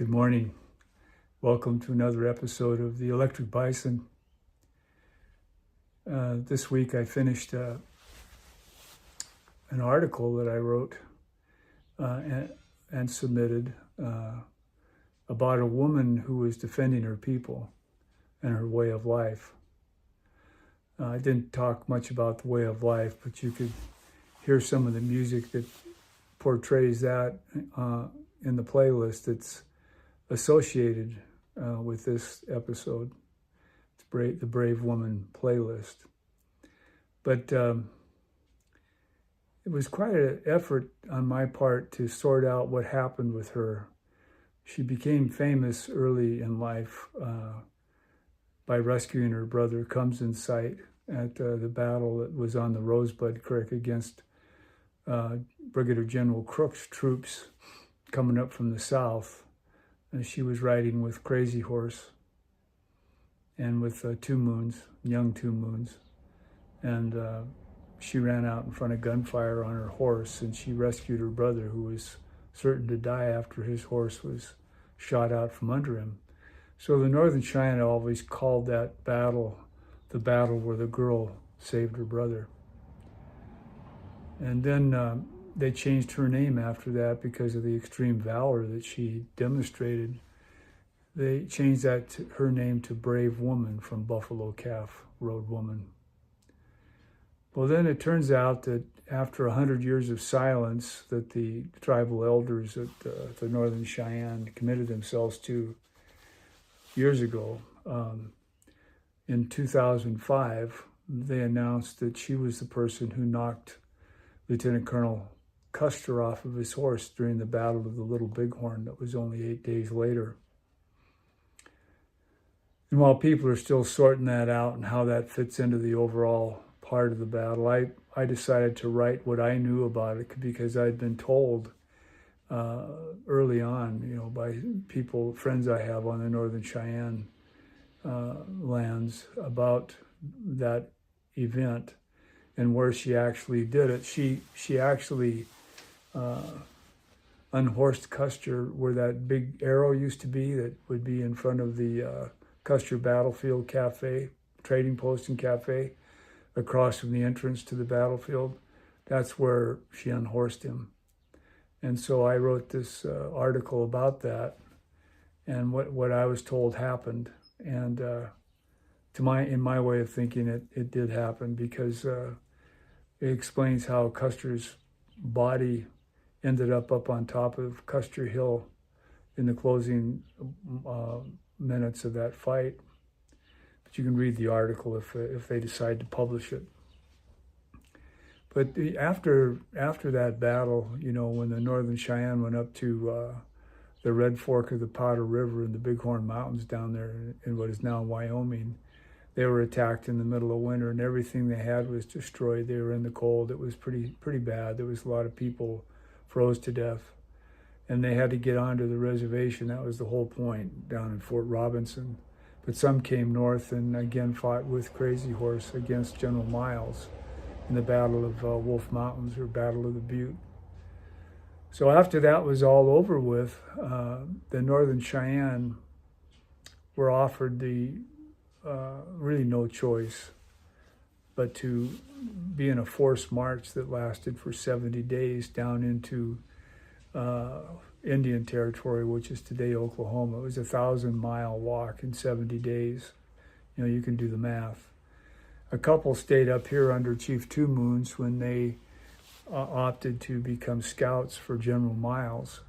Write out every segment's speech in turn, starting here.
Good morning. Welcome to another episode of The Electric Bison. This week I finished an article that I wrote and submitted about a woman who was defending her people and her way of life. I didn't talk much about the way of life, but you could hear some of the music that portrays that in the playlist that's associated with this episode. It's the Brave Woman playlist. But it was quite an effort on my part to sort out what happened with her. She became famous early in life by rescuing her brother Comes in Sight at the battle that was on the Rosebud Creek against Brigadier General Crook's troops coming up from the south. And she was riding with Crazy Horse and with young Two Moons. And she ran out in front of gunfire on her horse, and she rescued her brother, who was certain to die after his horse was shot out from under him. So the Northern Cheyenne always called that battle the battle where the girl saved her brother. And then they changed her name after that because of the extreme valor that she demonstrated. They changed her name to Brave Woman from Buffalo Calf, Road Woman. Well, then it turns out that after 100 years of silence that the tribal elders at the Northern Cheyenne committed themselves to years ago, in 2005, they announced that she was the person who knocked Lieutenant Colonel Custer off of his horse during the Battle of the Little Bighorn that was only 8 days later. And while people are still sorting that out and how that fits into the overall part of the battle, I decided to write what I knew about it because I'd been told early on, by friends I have on the Northern Cheyenne lands about that event and where she actually did it. She actually unhorsed Custer where that big arrow used to be that would be in front of the Custer Battlefield Cafe, trading post and cafe, across from the entrance to the battlefield. That's where she unhorsed him. And so I wrote this article about that and what I was told happened. And in my way of thinking, it did happen because it explains how Custer's body ended up on top of Custer Hill in the closing minutes of that fight. But you can read the article if they decide to publish it. But after that battle, when the Northern Cheyenne went up to the Red Fork of the Powder River and the Bighorn Mountains down there in what is now Wyoming, they were attacked in the middle of winter and everything they had was destroyed. They were in the cold. It was pretty bad. There was a lot of people froze to death. And they had to get onto the reservation. That was the whole point down in Fort Robinson. But some came north and again fought with Crazy Horse against General Miles in the Battle of Wolf Mountains, or Battle of the Butte. So after that was all over with, the Northern Cheyenne were offered really no choice but to be in a forced march that lasted for 70 days down into Indian Territory, which is today Oklahoma. It was a 1,000-mile walk in 70 days. You can do the math. A couple stayed up here under Chief Two Moons when they opted to become scouts for General Miles.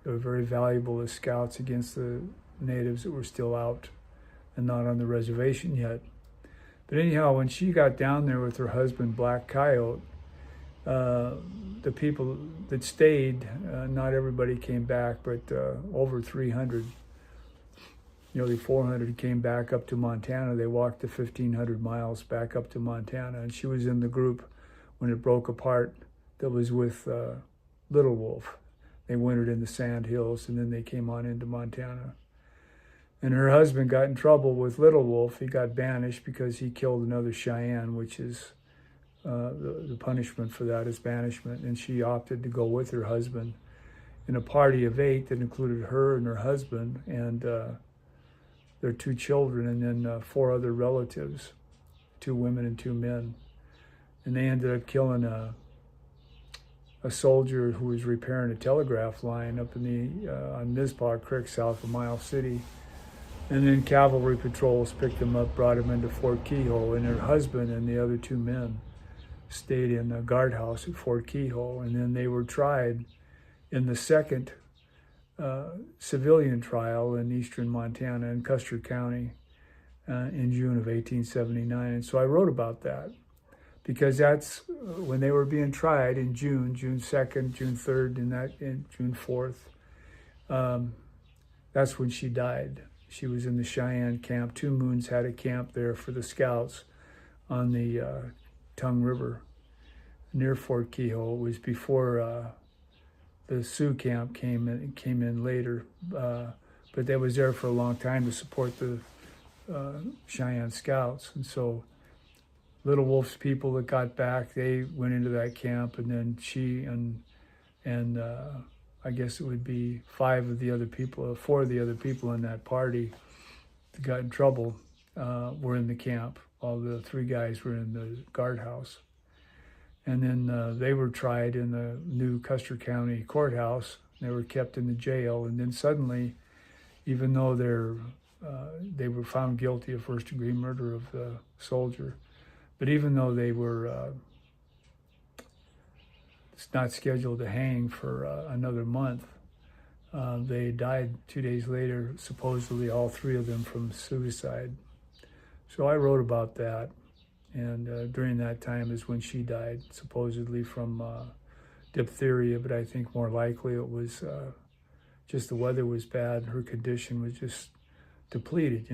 They were very valuable as scouts against the natives that were still out and not on the reservation yet. But anyhow, when she got down there with her husband, Black Coyote, the people that stayed, not everybody came back, but over 300, nearly 400 came back up to Montana. They walked the 1,500 miles back up to Montana, and she was in the group when it broke apart that was with Little Wolf. They wintered in the Sand Hills, and then they came on into Montana. And her husband got in trouble with Little Wolf. He got banished because he killed another Cheyenne, which is the punishment for that is banishment. And she opted to go with her husband in a party of 8 that included her and her husband and their 2 children, and then 4 other relatives, 2 women and 2 men. And they ended up killing a soldier who was repairing a telegraph line up in the on Mizpah Creek south of Miles City. And then cavalry patrols picked them up, brought them into Fort Kehoe, and her husband and the other 2 men stayed in a guardhouse at Fort Kehoe. And then they were tried in the second civilian trial in eastern Montana in Custer County in June of 1879. And so I wrote about that because that's when they were being tried in June 2nd, June 3rd, and June 4th. That's when she died. She was in the Cheyenne camp. 2 Moons had a camp there for the scouts on the Tongue River near Fort Kehoe. It was before the Sioux camp came in later, but they was there for a long time to support the Cheyenne Scouts. And so Little Wolf's people that got back, they went into that camp, and then she and I guess it would be 4 of the other people in that party that got in trouble were in the camp. All the 3 guys were in the guardhouse. And then they were tried in the new Custer County courthouse. They were kept in the jail. And then suddenly, even though they were found guilty of first-degree murder of the soldier, but even though they were not scheduled to hang for another month, they died 2 days later, supposedly all 3 of them from suicide. So I wrote about that. And during that time is when she died, supposedly from diphtheria, but I think more likely it was just the weather was bad. Her condition was just depleted,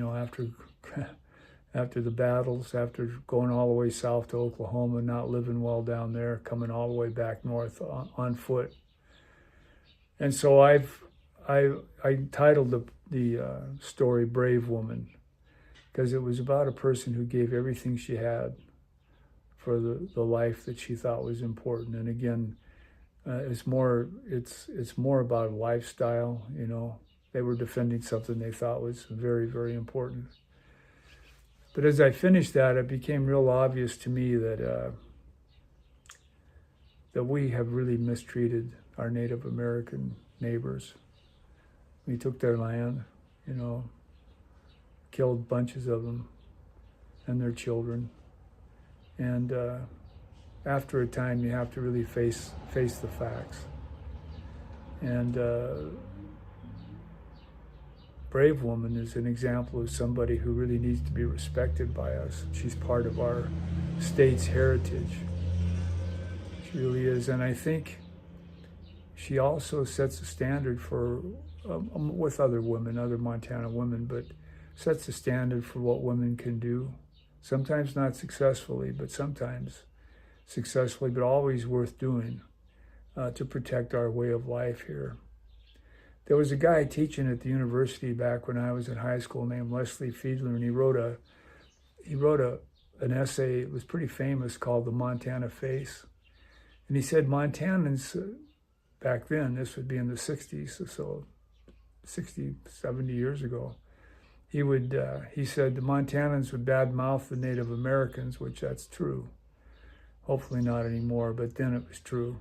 after the battles, after going all the way south to Oklahoma, not living well down there, coming all the way back north on foot. And so I titled the story Brave Woman, because it was about a person who gave everything she had for the life that she thought was important. And again, it's more about lifestyle. They were defending something they thought was very, very important. But as I finished that, it became real obvious to me that we have really mistreated our Native American neighbors. We took their land, killed bunches of them and their children. And after a time, you have to really face the facts. And Brave Woman is an example of somebody who really needs to be respected by us. She's part of our state's heritage. She really is. And I think she also sets a standard for, with other women, other Montana women, but sets a standard for what women can do. Sometimes not successfully, but sometimes successfully, but always worth doing to protect our way of life here. There was a guy teaching at the university back when I was in high school named Leslie Fiedler, and he wrote an essay. It was pretty famous, called The Montana Face. And he said Montanans back then, this would be in the 60s, so 60, 70 years ago, he said the Montanans would badmouth the Native Americans, which that's true. Hopefully not anymore, but then it was true.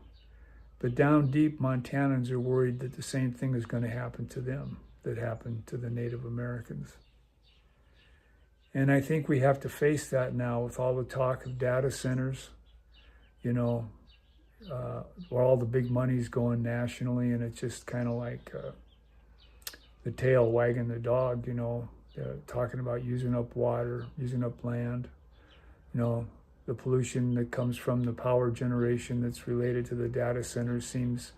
But down deep, Montanans are worried that the same thing is going to happen to them that happened to the Native Americans. And I think we have to face that now with all the talk of data centers, where all the big money's going nationally, and it's just kind of like the tail wagging the dog, talking about using up water, using up land, the pollution that comes from the power generation that's related to the data centers seems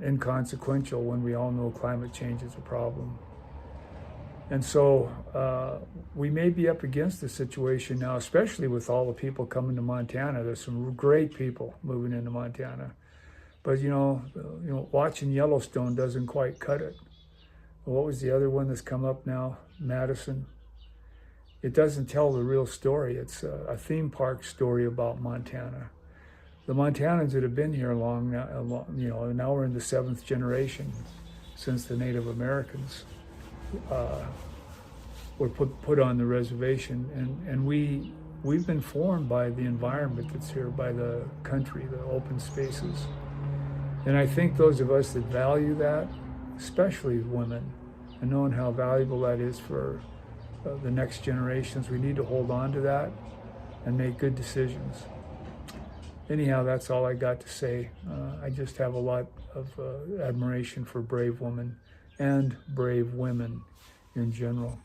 inconsequential when we all know climate change is a problem. And so we may be up against this situation now, especially with all the people coming to Montana. There's some great people moving into Montana. But, watching Yellowstone doesn't quite cut it. What was the other one that's come up now? Madison. It doesn't tell the real story. It's a theme park story about Montana. the Montanans that have been here long, you know, now we're in the 7th generation since the Native Americans were put on the reservation, and we've been formed by the environment that's here, by the country, the open spaces. And I think those of us that value that, especially women, and knowing how valuable that is for the next generations, we need to hold on to that and make good decisions. Anyhow, that's all I got to say. I just have a lot of admiration for brave women and brave women in general.